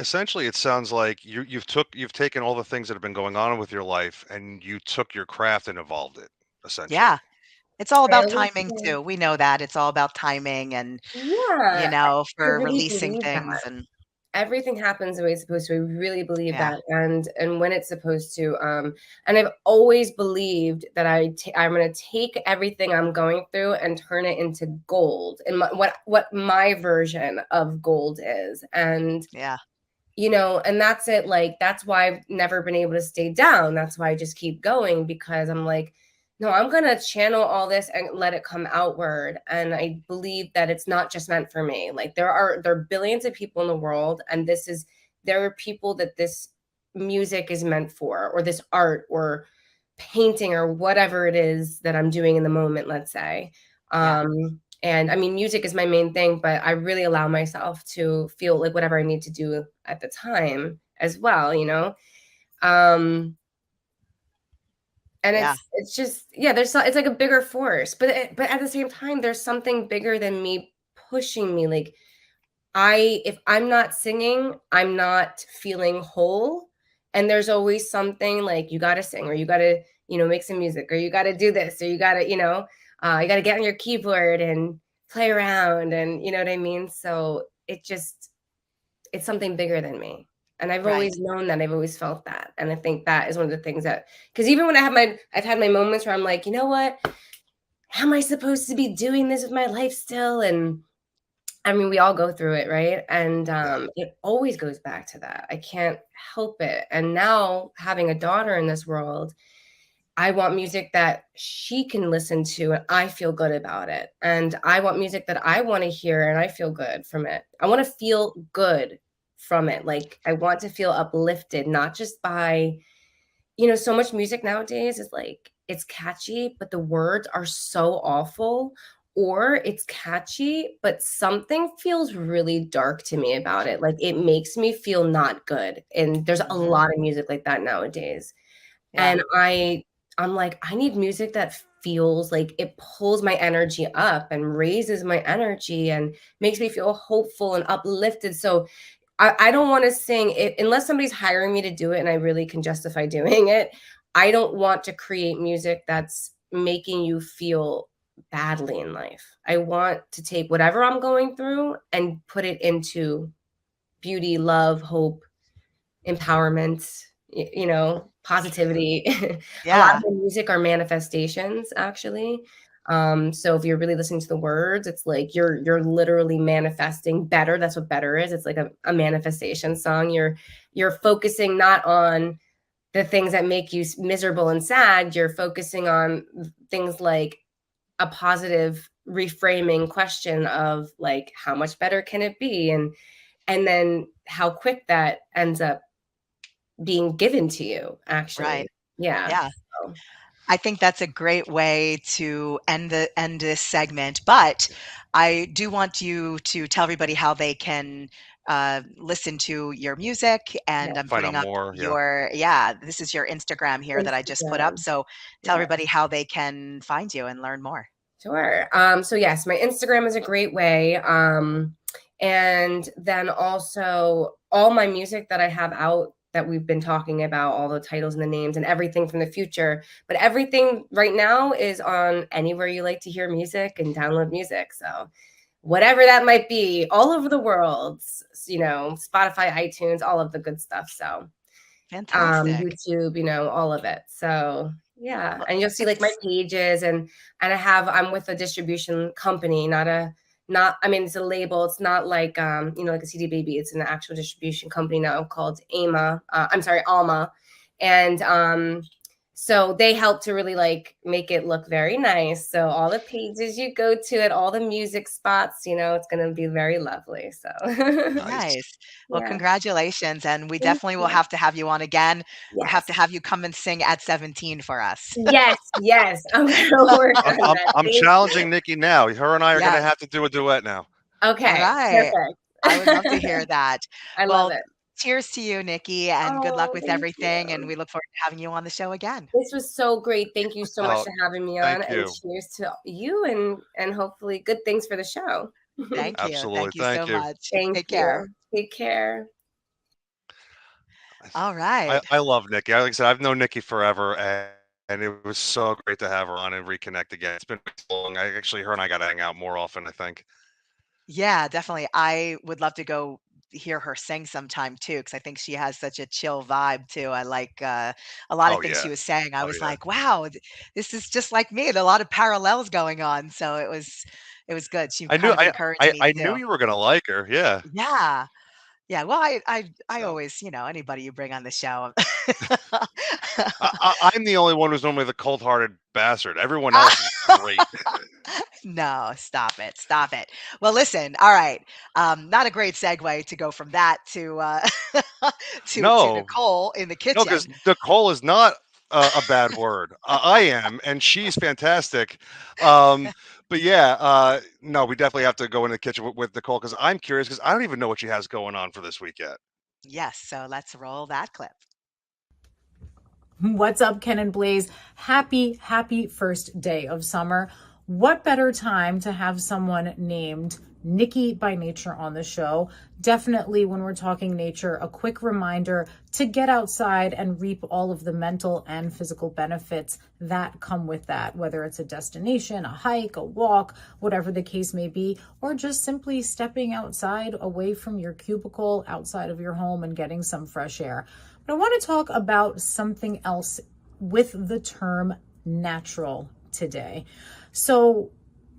it sounds like you've taken all the things that have been going on with your life, and you took your craft and evolved it. yeah. Essentially. It's all I about always timing say, too. We know that. It's all about timing and, yeah, I for really releasing believe that. things and Everything happens the way it's supposed to. I really believe yeah, that, and when it's supposed to. And I've always believed that I'm going to take everything I'm going through and turn it into gold, and what my version of gold is. And yeah, and that's it. Like, that's why I've never been able to stay down. That's why I just keep going because I'm like, no, I'm going to channel all this and let it come outward. And I believe that it's not just meant for me. Like, there are billions of people in the world, and there are people that this music is meant for, or this art or painting or whatever it is that I'm doing in the moment, let's say. Yeah. And I mean, music is my main thing, but I really allow myself to feel like whatever I need to do at the time as well, you know? Um, and Yeah. it's just, yeah, it's like a bigger force, but at the same time, there's something bigger than me pushing me. Like, if I'm not singing, I'm not feeling whole. And there's always something like you got to sing, or you got to, make some music, or you got to do this, or you got to, you got to get on your keyboard and play around, and you know what I mean? So it's something bigger than me. And I've Right. always known that. I've always felt that. And I think that is one of the things that, because even when I've had my moments where I'm like, you know what? How am I supposed to be doing this with my life still? And I mean, we all go through it, right? And Yeah. it always goes back to that. I can't help it. And now having a daughter in this world, I want music that she can listen to and I feel good about it. And I want music that I want to hear and I feel good from it. I want to feel good from it. Like I want to feel uplifted, not just by, so much music nowadays is like it's catchy, but the words are so awful, or it's catchy, but something feels really dark to me about it. Like it makes me feel not good. And there's a Hmm. lot of music like that nowadays. Yeah. And I'm like, I need music that feels like it pulls my energy up and raises my energy and makes me feel hopeful and uplifted. So I don't want to sing it unless somebody's hiring me to do it and I really can justify doing it. I don't want to create music that's making you feel badly in life. I want to take whatever I'm going through and put it into beauty, love, hope, empowerment, positivity. A lot of Yeah. the music are manifestations, actually. So if you're really listening to the words, it's like you're literally manifesting better. That's what better is. It's like a manifestation song. You're focusing not on the things that make you miserable and sad. You're focusing on things like a positive reframing question of like how much better can it be, and then how quick that ends up being given to you, Right. actually. Yeah. Yeah. So, I think that's a great way to end this segment, but I do want you to tell everybody how they can listen to your music, yeah, and I'm Find out putting up more. Yeah. your, yeah, this is your Instagram here that I just put up. Instagram. So tell Yeah, everybody how they can find you and learn more. sure. So yes, my Instagram is a great way. And then also all my music that I have out that we've been talking about, all the titles and the names and everything from the future. But everything right now is on anywhere you like to hear music and download music. So whatever that might be, all over the world, Spotify, iTunes, all of the good stuff. So Fantastic. YouTube, all of it. So yeah, Well, and you'll see like my it's pages, and I'm with a distribution company, not I mean it's a label. It's not like like a CD Baby. It's an actual distribution company now called Alma, and so they help to really like make it look very nice. So all the pages you go to at all the music spots, it's going to be very lovely. So Nice. nice. Well, yeah, congratulations. And we thank definitely will you. have to have you on again. We'll have Yes. to have you come and sing at 17 for us. Yes, yes. I'm gonna work I'm on I'm that. I'm Thank challenging you. Nikki now. Her and I are gonna Yes. have to do a duet now. All Okay, right. I would love to perfect. hear that. I love Well, it. cheers to you, Nikki, and good luck Oh, with thank everything. And you. we look forward to having you on the show again. This was so great. Thank you so much Oh, for having me on, thank and you. cheers to you, and hopefully good things for the show. Thank you. Absolutely. Thank you so Thank you. much. Thank Take care. you. Take care. All I, right. I love Nikki. Like I said, I've known Nikki forever, and it was so great to have her on and reconnect again. It's been so long. Her and I got to hang out more often, I think. Yeah, definitely. I would love to go hear her sing sometime too, because I think she has such a chill vibe too. I like a lot of Oh things yeah. she was saying. I Oh was yeah. like, wow, this is just like me, and a lot of parallels going on. So it was good. She I knew kind of I encouraged I, me I knew too. you were gonna like her. Yeah. Yeah. Yeah. Well, I So always, anybody you bring on the show. I'm the only one who's normally the cold-hearted bastard. Everyone else is great. No, stop it. Stop it. Well, listen, all right. Not a great segue to go from that to to No, Nicole in the no, because kitchen. Nicole is not a bad word. I am, and she's fantastic. Um, But yeah, no, we definitely have to go in the kitchen with Nicole because I'm curious because I don't even know what she has going on for this week yet. Yes, so let's roll that clip. What's up, Ken and Blaze? Happy first day of summer. What better time to have someone named Niki by Nature on the show? Definitely, when we're talking nature, a quick reminder to get outside and reap all of the mental and physical benefits that come with that, whether it's a destination, a hike, a walk, whatever the case may be, or just simply stepping outside away from your cubicle, outside of your home and getting some fresh air. But I want to talk about something else with the term natural today. So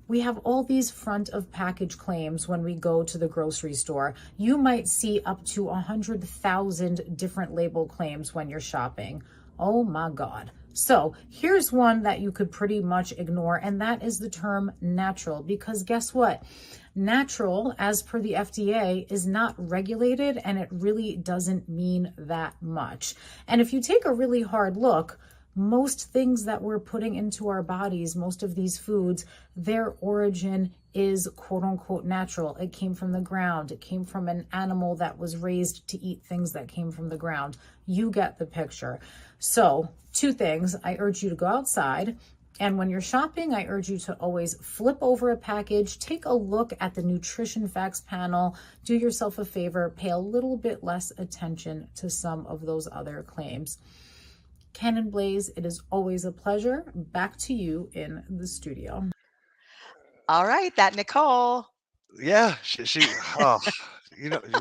we have all these front of package claims when we go to the grocery store. You might see up to 100,000 different label claims when you're shopping. Oh my God. So here's one that you could pretty much ignore, and that is the term natural, because guess what? Natural, as per the FDA, is not regulated, and it really doesn't mean that much. And if you take a really hard look, most things that we're putting into our bodies, most of these foods, their origin is quote unquote natural. It came from the ground. It came from an animal that was raised to eat things that came from the ground. You get the picture. So 2 things. I urge you to go outside. And when you're shopping, I urge you to always flip over a package, take a look at the nutrition facts panel, do yourself a favor, pay a little bit less attention to some of those other claims. Ken and Blaze, it is always a pleasure. Back to you in the studio. All right, that Nicole. Yeah, she oh,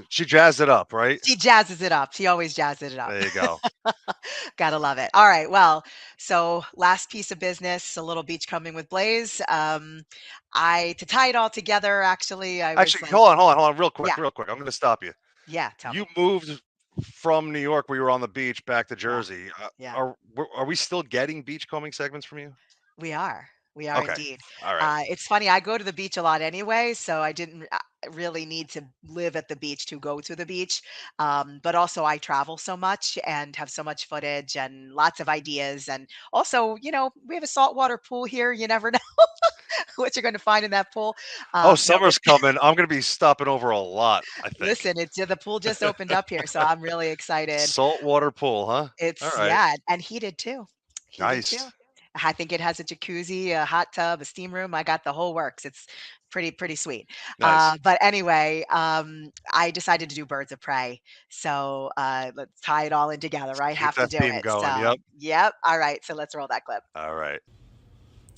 she jazzed it up, right? She jazzes it up. She always jazzes it up. There you go. Gotta love it. All right. Well, so last piece of business, a little beachcombing with Blaze. To tie it all together, actually, I was Actually, like, hold on, real quick. Yeah. I'm going to stop you. yeah, tell You me. moved from New York, where you were on the beach, back to Jersey. Yeah. Are we still getting beachcombing segments from you? We are. We are Okay. indeed. All right. It's funny. I go to the beach a lot anyway, so I didn't really need to live at the beach to go to the beach. But also, I travel so much and have so much footage and lots of ideas. And also, we have a saltwater pool here. You never know what you're going to find in that pool. Oh, No, summer's coming. I'm going to be stopping over a lot, I think. listen, the pool just opened up here, so I'm really excited. Saltwater pool, huh? It's All right. yeah, and heated too. Heated too. Nice. I think it has a jacuzzi, a hot tub, a steam room. I got the whole works. It's pretty sweet. Nice. But anyway, I decided to do birds of prey. So let's tie it all in together, right? Keep Have to that do theme it. going. So yep. All right. So let's roll that clip. All right.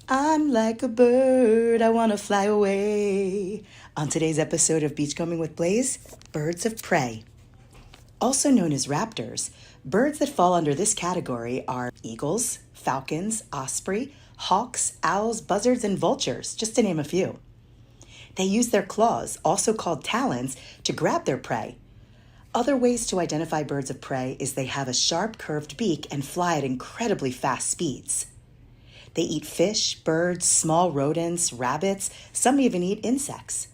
I'm like a bird, I want to fly away. On today's episode of Beachcombing with Blaze, birds of prey. Also known as raptors, birds that fall under this category are eagles, falcons, osprey, hawks, owls, buzzards, and vultures, just to name a few. They use their claws, also called talons, to grab their prey. Other ways to identify birds of prey is they have a sharp curved beak and fly at incredibly fast speeds. They eat fish, birds, small rodents, rabbits, some even eat insects.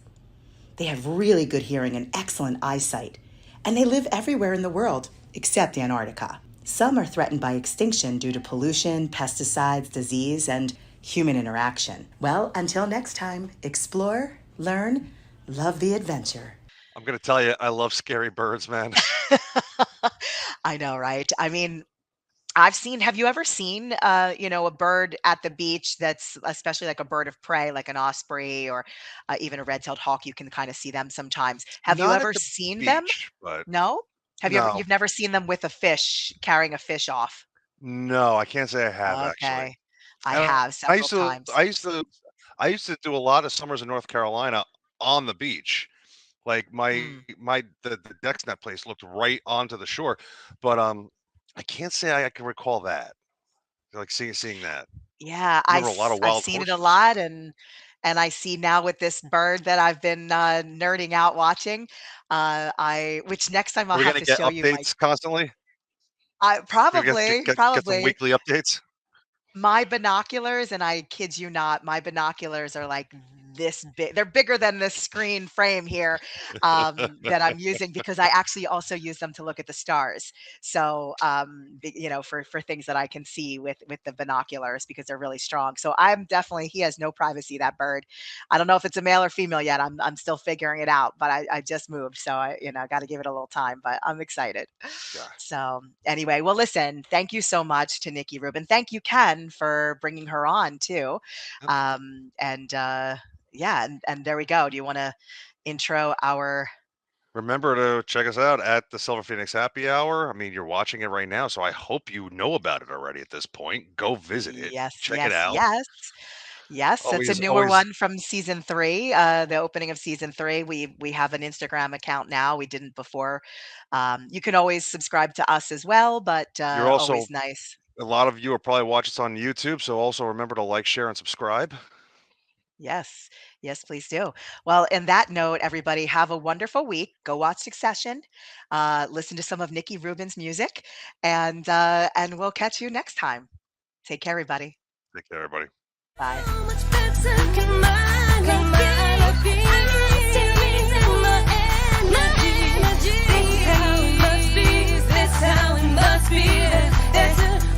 They have really good hearing and excellent eyesight, and they live everywhere in the world except Antarctica. Some are threatened by extinction due to pollution, pesticides, disease, and human interaction. Well, until next time, explore, learn, love the adventure. I'm going to tell you, I love scary birds, man. I know, right? I mean, have you ever seen, a bird at the beach that's especially like a bird of prey, like an osprey or even a red-tailed hawk? You can kind of see them sometimes. Have you Not at ever the seen them? beach, but No? no. You've never seen them with a fish, carrying a fish off? No, I can't say I have actually. Okay. I And have I several used to, times. I used to do a lot of summers in North Carolina on the beach. Like Mm. the Dexnet place looked right onto the shore, but I can't say I can recall that. Like seeing that. Yeah, Remember a lot of I've wild seen it a horses. lot, and I see now with this bird that I've been nerding out watching. Which next time I'll We're have gonna to get show you updates constantly. We're gonna probably, get some probably weekly updates. my binoculars, and I kid you not, my binoculars are like this big. They're bigger than this screen frame here that I'm using, because I actually also use them to look at the stars. So, for things that I can see with the binoculars, because they're really strong. So he has no privacy, that bird. I don't know if it's a male or female yet. I'm still figuring it out, but I just moved, so I got to give it a little time. But I'm excited. Yeah. So anyway, well, listen, thank you so much to Niki Rubin. Thank you, Ken, for bringing her on too. Yep. And there we go. Do you want to intro our? Remember to check us out at the Silver Phoenix Happy Hour. I mean, you're watching it right now, so I hope you know about it already at this point. Go visit it. Yes, Check it yes, out. yes. Yes, it's a newer one from season 3, the opening of season 3. We have an Instagram account now. We didn't before. You can always subscribe to us as well, but You're also always nice. A lot of you are probably watching us on YouTube, so also remember to like, share, and subscribe. Yes, yes, please do. Well, in that note, everybody, have a wonderful week. Go watch Succession, listen to some of Niki Rubin's music, and we'll catch you next time. Take care, everybody. Take care, everybody. Bye. How much better can mine be? I see rings in my energy. This is how it must be. Is this how it must be? There's a